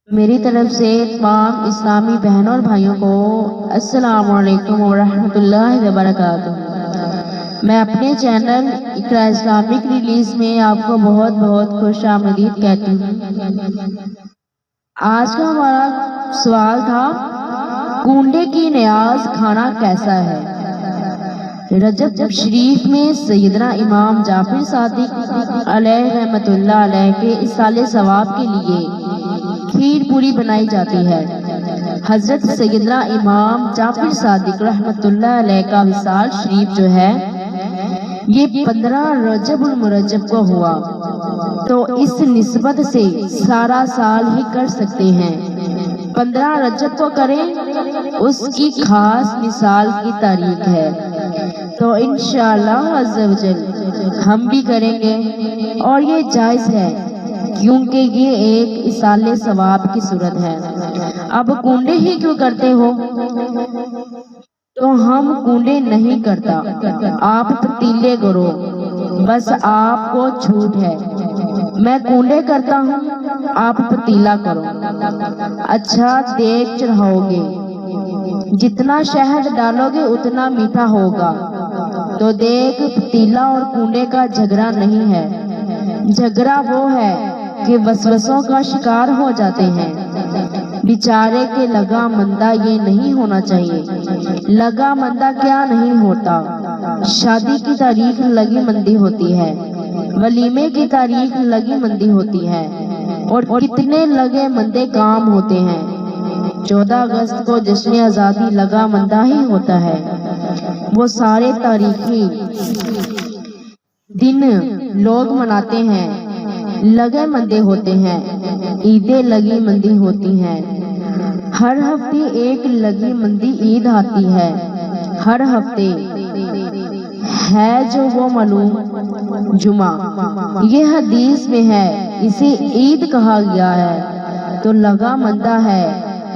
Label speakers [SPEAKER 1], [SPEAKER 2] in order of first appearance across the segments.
[SPEAKER 1] میری طرف سے تمام اسلامی بہنوں اور بھائیوں کو السلام علیکم ورحمۃ اللہ وبرکاتہ۔ میں اپنے چینل اقرا اسلامک ریلیز میں آپ کو بہت بہت خوش آمدید کہتی ہوں۔ آج کا ہمارا سوال تھا، کونڈے کی نیاز کھانا کیسا ہے؟ رجب شریف میں سیدنا امام جعفر صادق علیہ رحمۃ اللہ علیہ کے ایصال ثواب کے لیے کھیر پوری بنائی جاتی ہے۔ حضرت سیدنا امام جعفر صادق رحمۃ اللہ علیہ کا وصال شریف جو ہے یہ 15 رجب المرجب کو ہوا، تو اس نسبت سے سارا سال ہی کر سکتے ہیں۔ 15 رجب کو کریں، اس کی خاص مثال کی تاریخ ہے، تو انشاءاللہ عز و جل ہم بھی کریں گے، اور یہ جائز ہے کیونکہ یہ ایک ایصال ثواب کی صورت ہے۔ اب کنڈے ہی کیوں کرتے ہو؟ تو ہم کنڈے نہیں کرتا، آپ پتیلے کرو، بس آپ کو چھوٹ ہے۔ میں کنڈے کرتا ہوں، آپ پتیلا کرو۔ اچھا دیگ چڑھاؤ گے، جتنا شہد ڈالو گے اتنا میٹھا ہوگا۔ تو دیگ، پتیلا اور کنڈے کا جھگڑا نہیں ہے، جھگڑا وہ ہے کہ وسوسوں کا شکار ہو جاتے ہیں۔ بیچارے کے لگا مندہ یہ نہیں ہونا چاہیے۔ لگا مندہ کیا نہیں ہوتا؟ شادی کی تاریخ لگی مندی ہوتی ہے، ولیمے کی تاریخ لگی مندی ہوتی ہے، اور کتنے لگے مندے کام ہوتے ہیں۔ 14 اگست کو جشن آزادی لگا مندہ ہی ہوتا ہے۔ وہ سارے تاریخی دن لوگ مناتے ہیں، لگے مندے ہوتے ہیں، عیدیں لگی مندی ہوتی ہیں۔ ہر ہفتے ایک لگی مندی عید آتی ہے، ہر ہفتے ہے جو وہ معلوم جمعہ، یہ حدیث میں ہے، اسے عید کہا گیا ہے، تو لگا مندہ ہے۔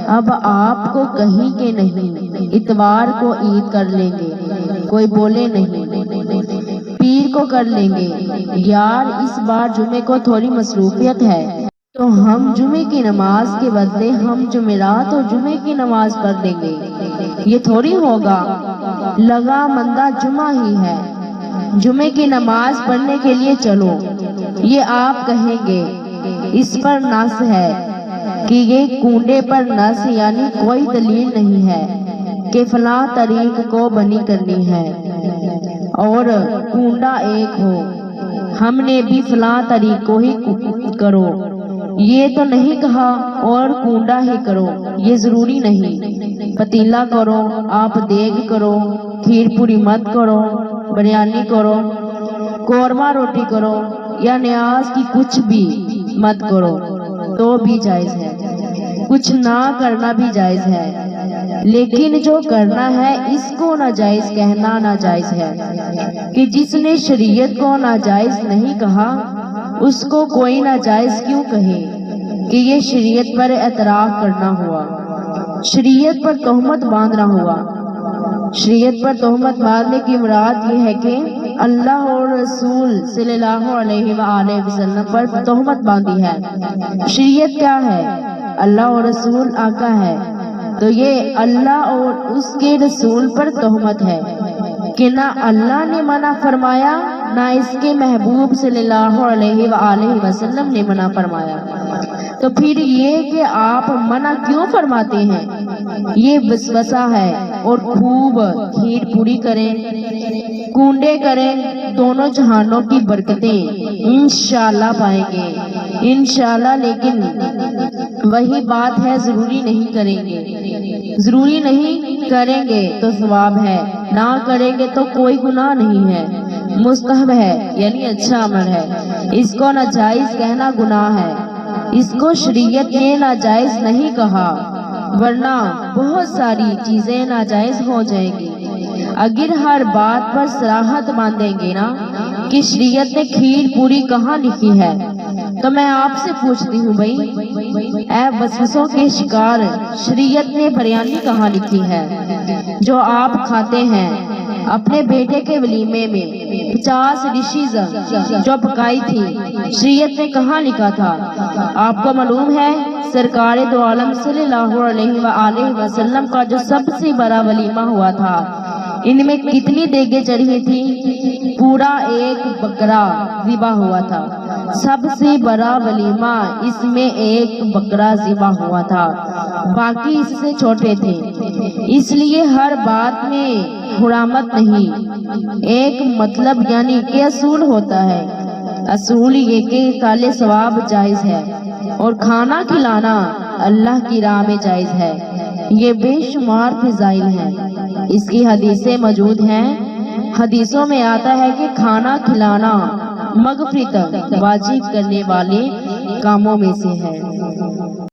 [SPEAKER 1] اب آپ کو کہیں کہ نہیں، اتوار کو عید کر لیں گے، کوئی بولے نہیں، پیر کو کر لیں گے، یار اس بار جمعے کو تھوڑی مصروفیت ہے، تو ہم جمعے کی نماز کے بدلے ہم جمعرات اور جمعے کی نماز پڑھ لیں گے۔ یہ تھوڑی ہوگا، لگا مندہ جمعہ ہی ہے، جمعے کی نماز پڑھنے کے لیے چلو، یہ آپ کہیں گے۔ اس پر نص ہے کہ یہ کنڈے پر نص یعنی کوئی دلیل نہیں ہے کہ فلاں طریق کو بنی کرنی ہے اور کنڈا ایک ہو، ہم نے بھی فلاں طریق کو ہی کرو، یہ تو نہیں کہا، اور کنڈا ہی کرو، یہ ضروری نہیں۔ پتیلا کرو، آپ دیگ کرو، کھیر پوری مت کرو، بریانی کرو، قورمہ روٹی کرو، یا نیاز کی کچھ بھی مت کرو تو بھی جائز ہے، کچھ نہ کرنا بھی جائز ہے، لیکن جو کرنا ہے اس کو ناجائز کہنا ناجائز ہے۔ کہ جس نے شریعت کو ناجائز نہیں کہا اس کو کوئی ناجائز کیوں کہے؟ کہ یہ شریعت پر اعتراف کرنا ہوا، شریعت پر تہمت باندھنا ہوا۔ شریعت پر تہمت باندھنے کی مراد یہ ہے کہ اللہ اور رسول صلی اللہ علیہ وآلہ وسلم پر تہمت باندھی ہے۔ شریعت کیا ہے؟ اللہ اور رسول آقا ہے، تو یہ اللہ اور اس کے رسول پر تہمت ہے کہ نہ اللہ نے منع فرمایا، نہ اس کے محبوب صلی اللہ علیہ وآلہ وسلم نے منع فرمایا، تو پھر یہ کہ آپ منع کیوں فرماتے ہیں؟ یہ وسوسہ ہے۔ اور خوب کھیر پوری کریں، کنڈے کریں، دونوں جہانوں کی برکتیں انشاءاللہ پائیں گے، انشاءاللہ۔ لیکن وہی بات ہے، ضروری نہیں کریں گے، ضروری نہیں کریں گے تو ثواب ہے، نہ کریں گے تو کوئی گناہ نہیں ہے، مستحب ہے یعنی اچھا عمل ہے۔ اس کو ناجائز کہنا گناہ ہے، اس کو شریعت نے ناجائز نہیں کہا، ورنہ بہت ساری چیزیں ناجائز ہو جائیں گی۔ اگر ہر بات پر صراحت باندھیں گے نا کہ شریعت نے کھیر پوری کہاں لکھی ہے، تو میں آپ سے پوچھتی ہوں بھائی، اے وسوسوں کے شکار، شریعت نے بریانی کہاں لکھی ہے جو آپ کھاتے ہیں؟ اپنے بیٹے کے ولیمے میں 50 ڈشز جو پکائی تھی، شریعت میں کہاں لکھا تھا؟ آپ کو معلوم ہے سرکار دو عالم صلی اللہ علیہ وآلہ وسلم کا جو سب سے بڑا ولیمہ ہوا تھا، ان میں کتنی دیگیں چڑھی تھی؟ پورا ایک بکرا ذبح ہوا تھا۔ سب سے بڑا ولیمہ اس میں ایک بکرا ذبح ہوا تھا، باقی اس سے چھوٹے تھے۔ اس لیے ہر بات میں حرامت نہیں، ایک مطلب یعنی کہ اصول ہوتا ہے۔ اصول یہ کہ کالے ثواب جائز ہے اور کھانا کھلانا اللہ کی راہ میں جائز ہے۔ یہ بے شمار فضائل ہیں، اس کی حدیثیں موجود ہیں۔ حدیثوں میں آتا ہے کہ کھانا کھلانا مغفرت واجب کرنے والے کاموں میں سے ہے۔